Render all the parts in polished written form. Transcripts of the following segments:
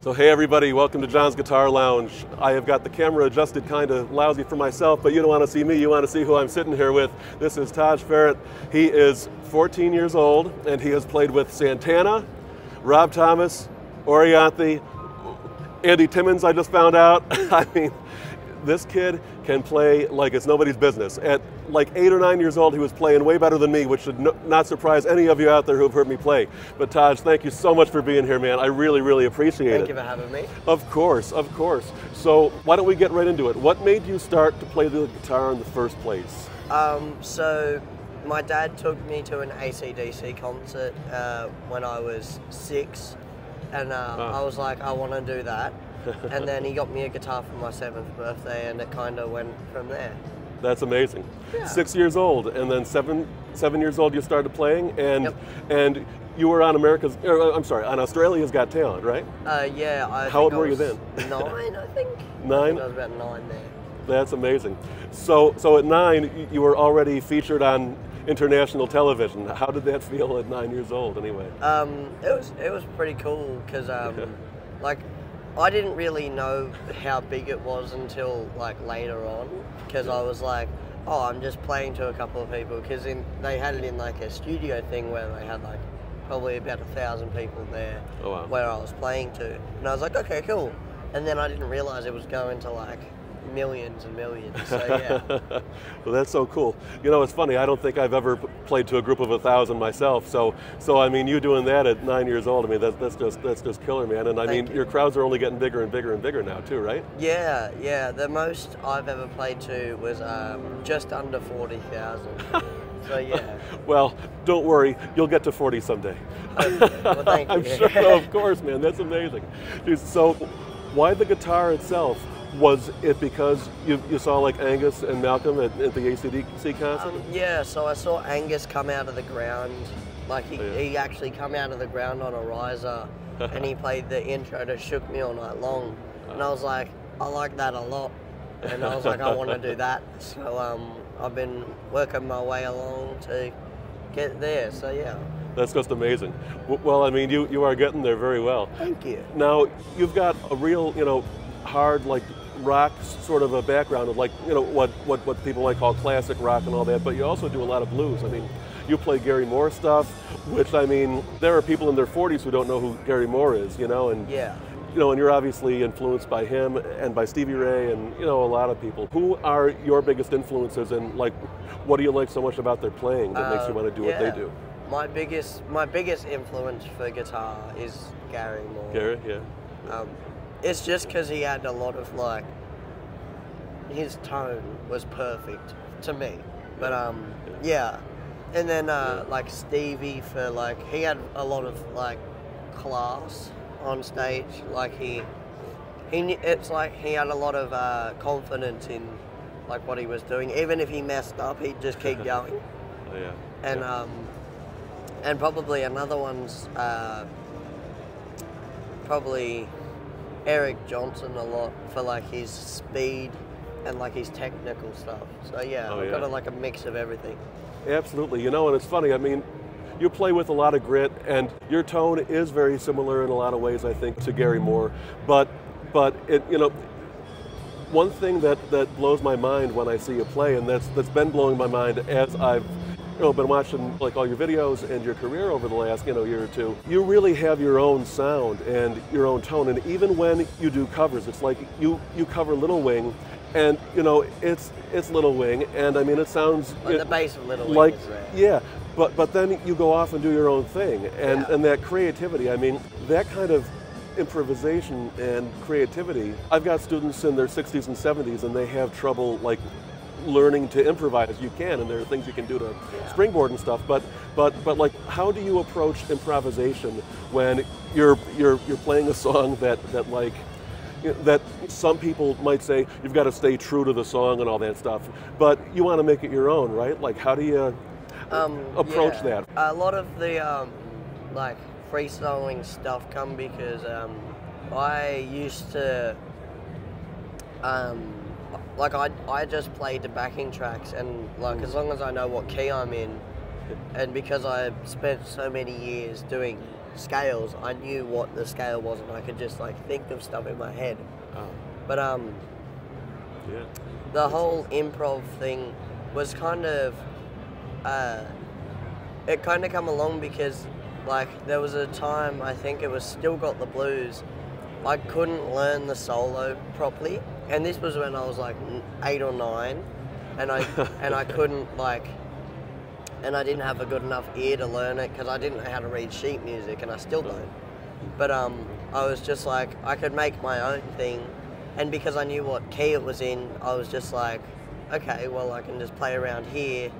So hey everybody, welcome to John's Guitar Lounge. I have got the camera adjusted kind of lousy for myself, but you don't want to see me, you want to see who I'm sitting here with. This is Taj Farrant. He is 14 years old and he has played with Santana, Rob Thomas, Orianthi, Andy Timmons I just found out. I mean, this kid can play like it's nobody's business. At like 8 or 9 years old, he was playing way better than me, which should not surprise any of you out there who have heard me play. But Taj, thank you so much for being here, man. I really, really appreciate it. Thank you for having me. Of course, of course. So why don't we get right into it? What made you start to play the guitar in the first place? So my dad took me to an AC/DC concert when I was 6, and I was like, I want to do that. And then he got me a guitar for my 7th birthday, and it kind of went from there. That's amazing. Yeah. 6 years old, and then seven years old you started playing, and Yep. and you were on on Australia's Got Talent, right? Yeah. How old were you then? 9, I think. 9? I think I was about 9 there. That's amazing. So at 9 you were already featured on international television. How did that feel at 9 years old, anyway? It was pretty cool because like, I didn't really know how big it was until like later on, because I was like, oh, I'm just playing to a couple of people, because they had it in like a studio thing where they had like probably about 1,000 people there. Oh, wow. Where I was playing to, and I was like, okay, cool. And then I didn't realize it was going to like millions and millions. So yeah. Well, that's so cool. You know, it's funny. I don't think I've ever played to a group of 1,000 myself. So I mean, you doing that at 9 years old. I mean, that's just killer, man. And I mean, your crowds are only getting bigger and bigger and bigger now, too, right? Yeah. The most I've ever played to was just under 40,000. So yeah. Well, don't worry. You'll get to 40 someday. Well, thank you. I'm sure. Oh, of course, man. That's amazing. Dude, so why the guitar itself? Was it because you saw like Angus and Malcolm at the AC/DC concert? Yeah, so I saw Angus come out of the ground, like he actually come out of the ground on a riser, and he played the intro to Shook Me All Night Long, and I was like, I like that a lot, and I was like, I want to do that, so I've been working my way along to get there, so yeah. That's just amazing. Well, I mean, you are getting there very well. Thank you. Now, you've got a real, hard, like, rock sort of a background of, like, what people like call classic rock and all that, but you also do a lot of blues. I mean, you play Gary Moore stuff, which, I mean, there are people in their 40s who don't know who Gary Moore is, and yeah. And you're obviously influenced by him and by Stevie Ray and, a lot of people. Who are your biggest influences, and, like, what do you like so much about their playing that makes you want to do what they do? My biggest influence for guitar is Gary Moore. Gary, yeah. It's just because he had a lot of, like, his tone was perfect to me. But yeah. And then like Stevie, for like, he had a lot of like class on stage. Like it's like he had a lot of confidence in like what he was doing. Even if he messed up, he'd just keep going. Oh, yeah. And and probably another one's probably Eric Johnson, a lot for like his speed and like his technical stuff. So yeah, I've got like a mix of everything. Absolutely, and it's funny, I mean, you play with a lot of grit, and your tone is very similar in a lot of ways, I think, to Gary Moore. But it, one thing that blows my mind when I see you play, and that's been blowing my mind as I've been watching like all your videos and your career over the last year or two, you really have your own sound and your own tone. And even when you do covers, it's like you cover Little Wing, and it's Little Wing, and I mean it sounds like the bass of Little Wing like, is there. Yeah, but then you go off and do your own thing, and that creativity. I mean, that kind of improvisation and creativity. I've got students in their 60s and 70s, and they have trouble like learning to improvise as you can, and there are things you can do to springboard and stuff, but like, how do you approach improvisation when you're playing a song that like that some people might say you've got to stay true to the song and all that stuff, but you want to make it your own, right? Like, how do you approach that? A lot of the like freestyling stuff come because I used to like I just played the backing tracks, and like as long as I know what key I'm in, and because I spent so many years doing scales, I knew what the scale was, and I could just like think of stuff in my head. Oh. But Yeah. the whole improv thing was kind of, it kind of come along because like there was a time, I think it was Still Got the Blues, I couldn't learn the solo properly, and this was when I was like 8 or 9, and I couldn't like, and I didn't have a good enough ear to learn it because I didn't know how to read sheet music, and I still don't. But I was just like, I could make my own thing, and because I knew what key it was in, I was just like, okay, well I can just play around here,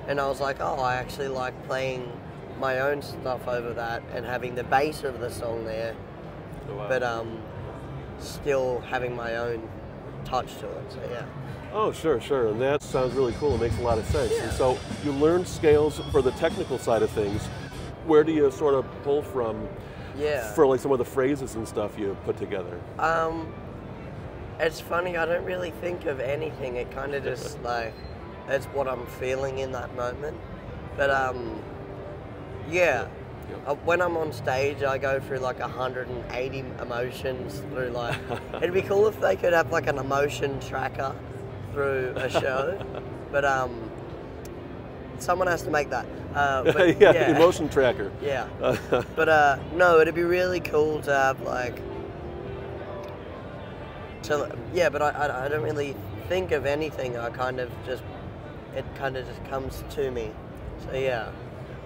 and I was like, oh, I actually like playing my own stuff over that and having the bass of the song there, but still having my own touch to it. So yeah. Oh, sure, sure, and that sounds really cool. It makes a lot of sense. Yeah. And so you learned scales for the technical side of things. Where do you sort of pull from for like some of the phrases and stuff you put together? It's funny, I don't really think of anything. It kind of just like, it's what I'm feeling in that moment. But when I'm on stage, I go through like 180 emotions through like, it'd be cool if they could have like an emotion tracker through a show, but someone has to make that. Emotion tracker. Yeah, but no, it'd be really cool to have like, but I don't really think of anything. I kind of just, it kind of just comes to me. So yeah.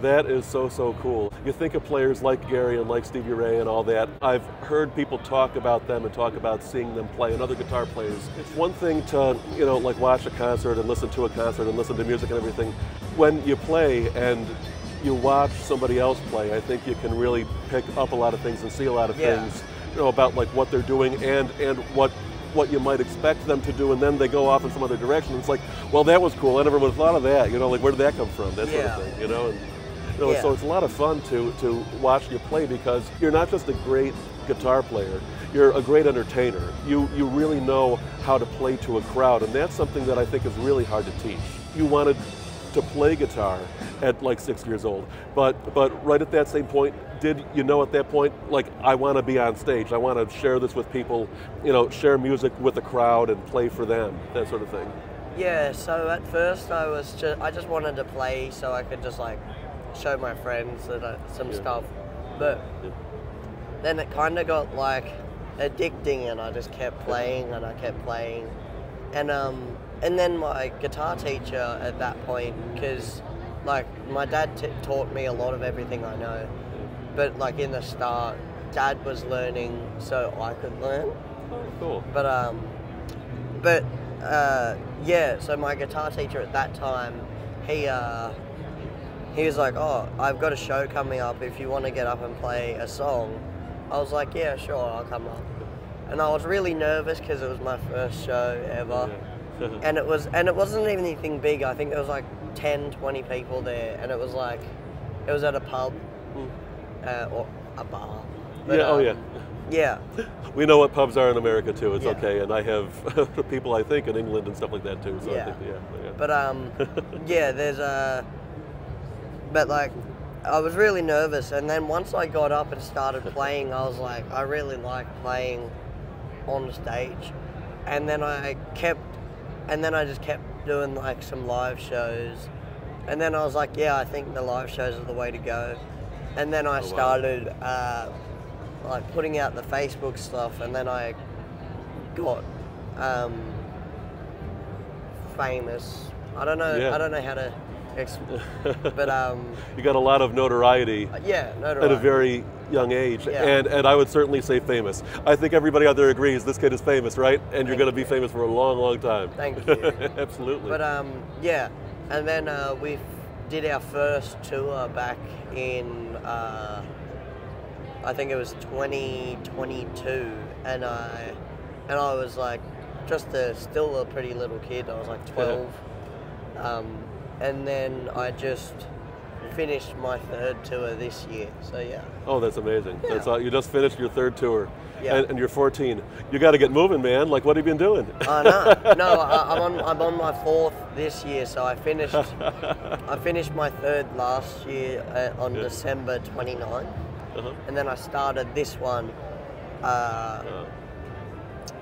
That is so, so cool. You think of players like Gary and like Stevie Ray and all that. I've heard people talk about them and talk about seeing them play and other guitar players. It's one thing to, like watch a concert and listen to a concert and listen to music and everything. When you play and you watch somebody else play, I think you can really pick up a lot of things and see a lot of things, about like what they're doing and what you might expect them to do, and then they go off in some other direction. It's like, well, that was cool. I never would have thought of that. Like, where did that come from? That sort of thing, And, so it's a lot of fun to watch you play because you're not just a great guitar player, you're a great entertainer. You really know how to play to a crowd, and that's something that I think is really hard to teach. You wanted to play guitar at like 6 years old, but right at that same point, did you know at that point, like, I want to be on stage, I want to share this with people, share music with the crowd and play for them, that sort of thing? Yeah, so at first I just wanted to play so I could just like show my friends that some stuff, but then it kind of got like addicting, and I just kept playing and I kept playing, and then my guitar teacher at that point, because like my dad taught me a lot of everything I know, but like in the start, Dad was learning so I could learn. Oh, cool. But so my guitar teacher at that time, he was like, oh, I've got a show coming up if you want to get up and play a song. I was like, yeah, sure, I'll come up. And I was really nervous because it was my first show ever. Yeah. and it wasn't even anything big. I think there was like 10, 20 people there, and it was at a pub or a bar. But, yeah. We know what pubs are in America too. It's okay, and I have people I think in England and stuff like that too. So I think, But but like, I was really nervous, and then once I got up and started playing, I was like, I really like playing on stage, and then I just kept doing like some live shows, and then I was like, yeah, I think the live shows are the way to go, and then I started like putting out the Facebook stuff, and then I got famous. I don't know how to. But you got a lot of notoriety. Notoriety at a very young age, and I would certainly say famous. I think everybody out there agrees this kid is famous, right? And you're going to be famous for a long, long time. Thank you. Absolutely. But and then we did our first tour back in I think it was 2022, and I was like still a pretty little kid. I was like 12. And then I just finished my third tour this year, so yeah. Oh, that's amazing. Yeah. You just finished your third tour, yeah. and you're 14. You got to get moving, man. Like, what have you been doing? No, I'm on my fourth this year, so I finished my third last year on December 29. and then I started this one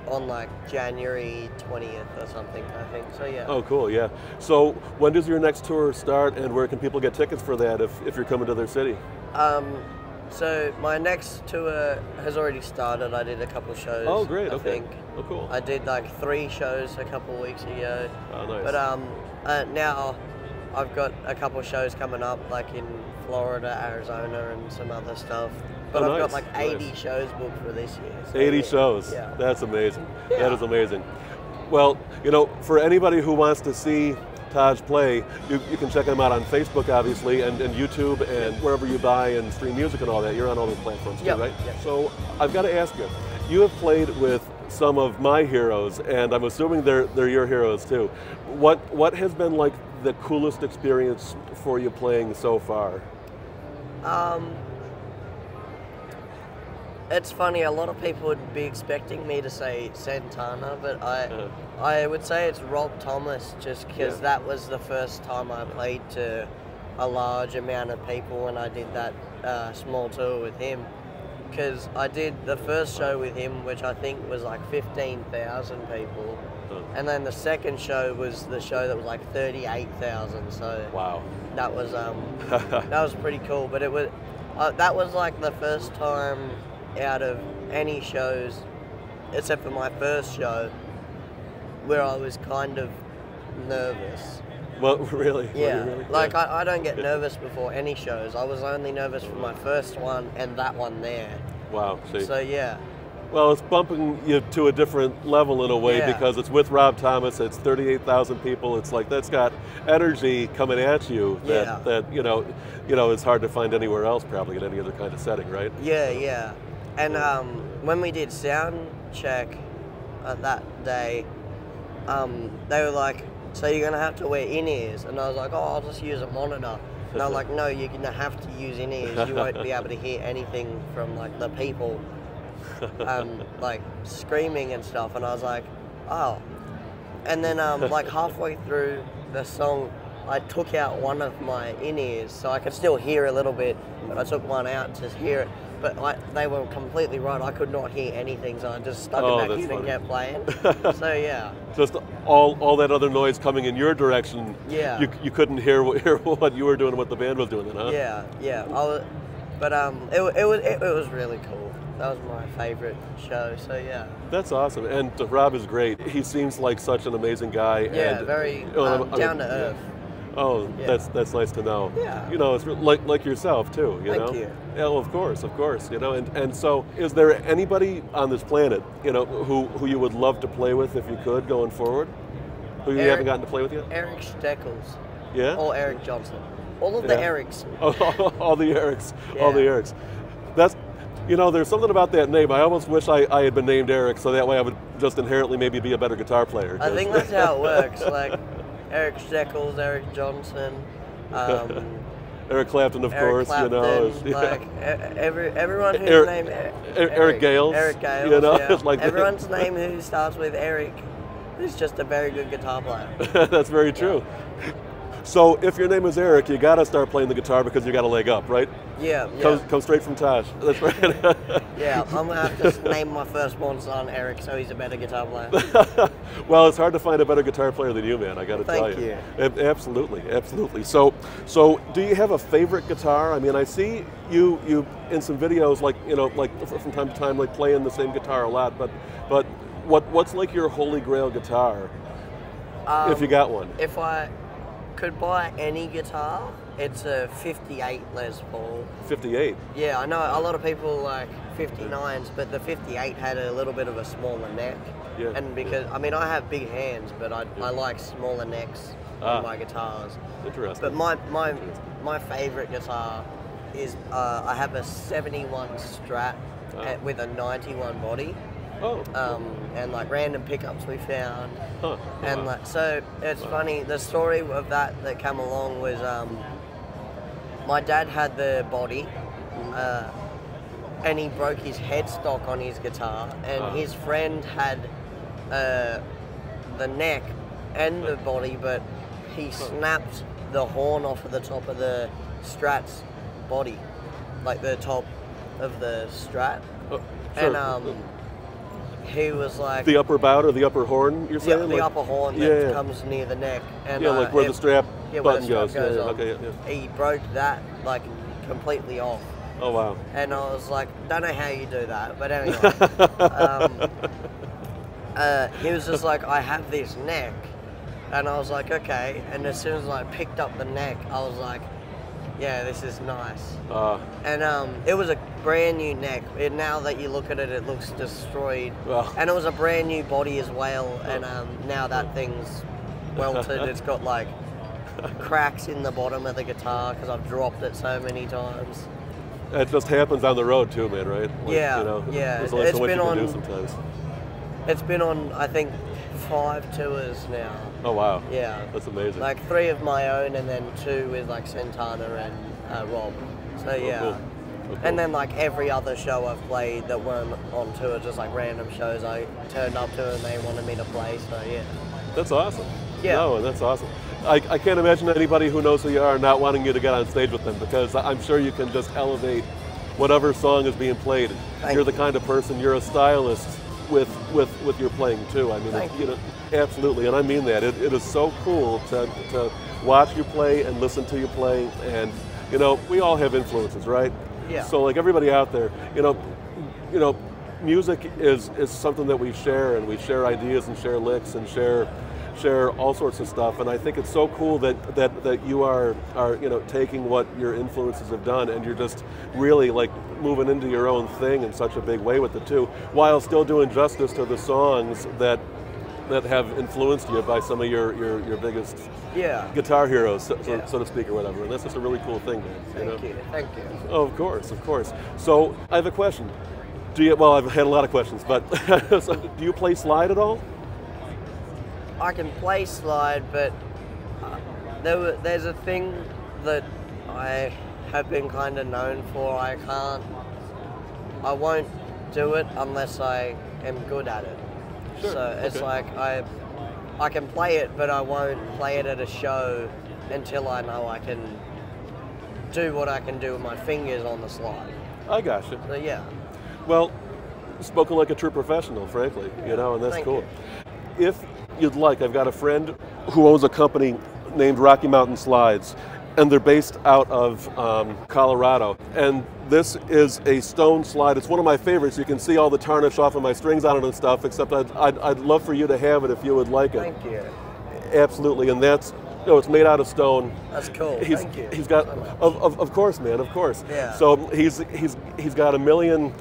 on like January 20th or something, I think. So yeah. Oh, cool. Yeah. So when does your next tour start, and where can people get tickets for that if you're coming to their city? So my next tour has already started. I did a couple shows. Oh, great. I Okay. think. Oh, cool. I did like 3 shows a couple weeks ago. Oh, nice. But now I've got a couple shows coming up, like in Florida, Arizona, and some other stuff. But Oh, I've got nice, like 80 shows booked for this year. So 80 yeah. shows. Yeah. That's amazing. Yeah. That is amazing. Well, you know, for anybody who wants to see Taj play, you can check him out on Facebook, obviously, and YouTube, and wherever you buy and stream music and all that. You're on all those platforms too, Yep. right? Yep. So I've got to ask you, you have played with some of my heroes, and I'm assuming they're your heroes too. What has been like the coolest experience for you playing so far? It's funny, a lot of people would be expecting me to say Santana, but I would say it's Rob Thomas, just because that was the first time I played to a large amount of people when I did that small tour with him. Because I did the first show with him, which I think was like 15,000 people, and then the second show was the show that was like 38,000. So Wow. that was that was pretty cool. But it was that was like the first time out of any shows, except for my first show, where I was kind of nervous. Well, really? Yeah, Were you really? like I don't get nervous before any shows. I was only nervous for my first one and that one there. Wow. See. So yeah. Well, it's bumping you to a different level in a way, Yeah. because it's with Rob Thomas. It's 38,000 people. It's like that's got energy coming at you that you know it's hard to find anywhere else, probably in any other kind of setting, right? Yeah, yeah. And when we did sound check that day, they were like, "So you're gonna have to wear in-ears," and I was like, "Oh, I'll just use a monitor." And they're like, "No, you're gonna have to use in-ears. You won't be able to hear anything from like the people, like screaming and stuff." And I was like, "Oh." And then like halfway through the song, I took out one of my in-ears so I could still hear a little bit, but I took one out to hear it. But they were completely right. I could not hear anything, so I just stuck it back in and kept playing. So yeah. Just all that other noise coming in your direction. Yeah. You couldn't hear what you were doing, what the band was doing, then, huh? Yeah, yeah. But it was really cool. That was my favorite show. So yeah. That's awesome. And Rob is great. He seems like such an amazing guy. Yeah, and, very down to earth. Oh, Yeah. that's nice to know. Yeah. You know, it's like yourself too. You know. Thank you. Yeah, well, of course. You know, and so, is there anybody on this planet, you know, who you would love to play with if you could going forward? Who you haven't gotten to play with yet? Eric Steckles. Yeah. Or Eric Johnson. All of the Erics. all the Erics. Yeah. All the Erics. That's. You know, there's something about that name. I almost wish I had been named Eric, so that way I would just inherently maybe be a better guitar player. I think that's how it works. Like Eric Steckles, Eric Johnson, Eric Clapton, of Eric course. Clapton, You know, like everyone whose Eric- name Eric Gales. Eric Gales. You know, yeah. it's like everyone's name who starts with Eric is just a very good guitar player. That's very true. So if your name is Eric, you got to start playing the guitar because you got a leg up, right? Yeah, yeah. Come straight from Taj. That's right. Yeah, I'm gonna have to name my firstborn son Eric, so he's a better guitar player. Well, it's hard to find a better guitar player than you, man. I got to tell you. Thank you. Absolutely, absolutely. So do you have a favorite guitar? I mean, I see you in some videos, like from time to time, like playing the same guitar a lot. But what's like your holy grail guitar, if you got one? If I could buy any guitar, it's a 58 Les Paul. 58. Yeah, I know a lot of people like 59s, but the 58 had a little bit of a smaller neck. Yeah. And because, I mean, I have big hands, but I like smaller necks on my guitars. Interesting. But my favorite guitar is, I have a 71 Strat with a 91 body. Oh. And like random pickups we found. Huh. And like, so it's funny, the story of that came along was my dad had the body and he broke his headstock on his guitar, and his friend had the neck and the body, but he snapped the horn off of the top of the Strat's body, like the top of the Strat, Sure. and he was like The upper bout or the upper horn, you're saying? yeah, the Like- upper horn that comes near the neck, and Yeah, like where the strap where button the strap goes. Yeah, on. okay, yeah. He broke that like completely off. Oh, wow. And I was like, don't know how you do that, but anyway. He was just like, I have this neck. And I was like, okay. And as soon as I picked up the neck, I was like, yeah, this is nice. And it was a brand new neck. Now that you look at it, it looks destroyed. Well. And it was a brand new body as well. And now that thing's welted. It's got like cracks in the bottom of the guitar because I've dropped it so many times. It just happens on the road too, man, right? Like, Yeah, you know, yeah. There's only so much you can do sometimes. It's been on, I think, 5 tours now. Oh, wow. Yeah. That's amazing. Like 3 of my own and then 2 with like Santana and Rob. So yeah. Cool. Oh, cool. And then like every other show I've played that weren't on tour, just like random shows I turned up to and they wanted me to play, so yeah. That's awesome. Yeah. No, that's awesome. I can't imagine anybody who knows who you are not wanting you to get on stage with them, because I'm sure you can just elevate whatever song is being played. You're the kind of person, you're a stylist with your playing too. I mean, you know, absolutely, and I mean that. It is so cool to watch you play and listen to you play, and you know, we all have influences, right? Yeah. So like everybody out there, you know, music is something that we share, and we share ideas and share licks and share all sorts of stuff, and I think it's so cool that you are you know, taking what your influences have done and you're just really like moving into your own thing in such a big way with it too, while still doing justice to the songs that have influenced you by some of your biggest guitar heroes, so to speak, or whatever. And that's just a really cool thing, man. Thank you. Oh, of course. So I have a question. Well, I've had a lot of questions, but so, do you play slide at all? I can play slide, but there's a thing that I have been kind of known for. I won't do it unless I am good at it. Sure. So it's like I can play it, but I won't play it at a show until I know I can do what I can do with my fingers on the slide. I gotcha. So yeah. Well, spoken like a true professional, frankly, you know, and that's Thank cool. you. If you'd like, I've got a friend who owns a company named Rocky Mountain Slides, and they're based out of Colorado. And this is a stone slide. It's one of my favorites. You can see all the tarnish off of my strings on it and stuff, except I'd love for you to have it if you would like it. Thank you. Absolutely, and that's, you know, it's made out of stone. That's cool. Thank you. He's got, so much. of course, man, of course. Yeah. So he's got a million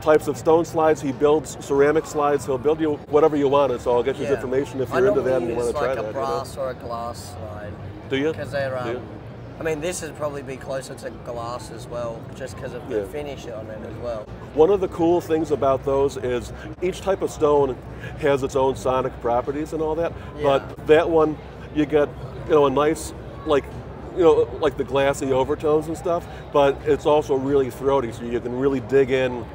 types of stone slides. He builds ceramic slides. He'll build you whatever you want. So I'll get you his information if you're into that and you want to try that. I normally use like a brass or a glass slide. Do you? Because they're, I mean, this would probably be closer to glass as well, just because of the finish on it as well. One of the cool things about those is each type of stone has its own sonic properties and all that. Yeah. But that one, you get, you know, a nice, like, you know, like the glassy overtones and stuff, but it's also really throaty, so you can really dig in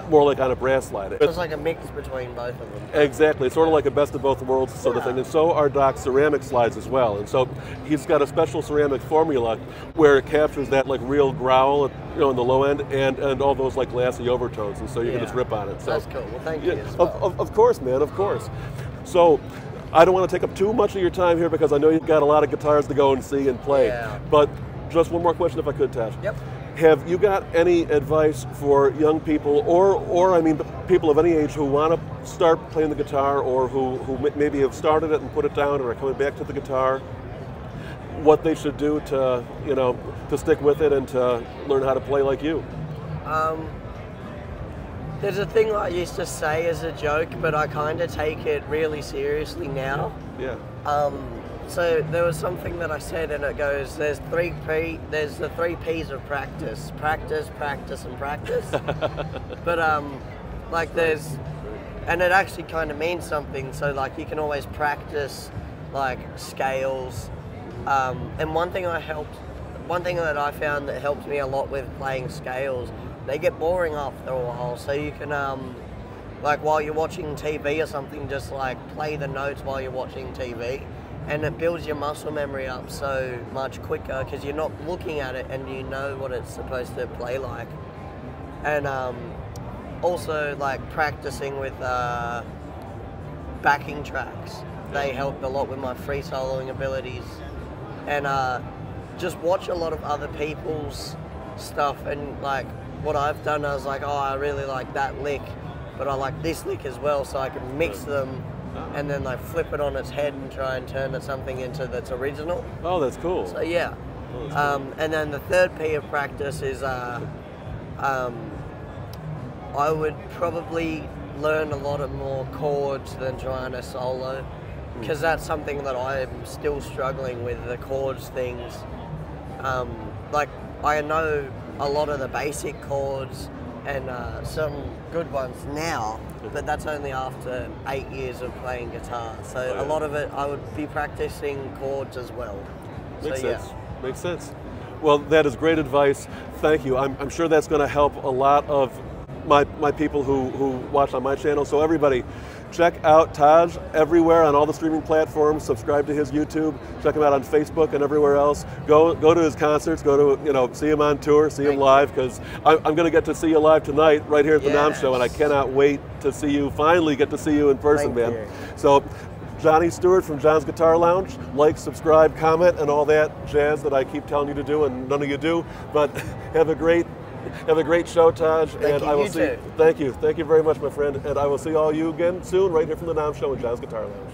more like on a brass slide. It's like a mix between both of them. Exactly. It's sort of like a best of both worlds sort of thing. And so are Doc's ceramic slides as well. And so he's got a special ceramic formula where it captures that like real growl, you know, in the low end, and all those like glassy overtones, and so you can just rip on it. So that's cool. Well, thank you. As well. Of course, man, of course. So I don't want to take up too much of your time here because I know you've got a lot of guitars to go and see and play. Yeah. But just one more question if I could, Taj. Yep. Have you got any advice for young people, or I mean, people of any age who want to start playing the guitar, or who maybe have started it and put it down, or are coming back to the guitar? What they should do to, you know, to stick with it and to learn how to play like you? There's a thing I used to say as a joke, but I kind of take it really seriously now. Yeah. So there was something that I said, and it goes, there's the 3 P's of practice: practice, practice, and practice. But like and it actually kind of means something. So like you can always practice like scales. And one thing that I found that helped me a lot with playing scales, they get boring after a while. So you can like while you're watching TV or something, just like play the notes while you're watching TV. And it builds your muscle memory up so much quicker because you're not looking at it and you know what it's supposed to play like. And also like practicing with backing tracks. They helped a lot with my freestyling abilities. And just watch a lot of other people's stuff, and like what I've done, I was like, oh, I really like that lick, but I like this lick as well, so I can mix them and then like flip it on its head and try and turn it something into that's original. Oh, that's cool. So yeah. And then the third P of practice is I would probably learn a lot of more chords than trying to solo, because that's something that I'm still struggling with, the chords things. Like I know a lot of the basic chords and some good ones now, but that's only after 8 years of playing guitar. So a lot of it I would be practicing chords as well. Makes so, sense. Makes sense. Well, that is great advice. Thank you. I'm sure that's going to help a lot of my people who watch on my channel. So everybody, check out Taj everywhere on all the streaming platforms. Subscribe to his YouTube. Check him out on Facebook and everywhere else. Go to his concerts. Go to see him on tour. See him live, because I'm going to get to see you live tonight right here at the NAMM Show, and I cannot wait to see you. Finally, get to see you in person, man. So, Johnny Stewart from John's Guitar Lounge. Like, subscribe, comment, and all that jazz that I keep telling you to do, and none of you do. But have a great show, Taj, and I will see you. Thank you very much, my friend, and I will see all you again soon, right here from the NAMM Show and John's Guitar Lounge.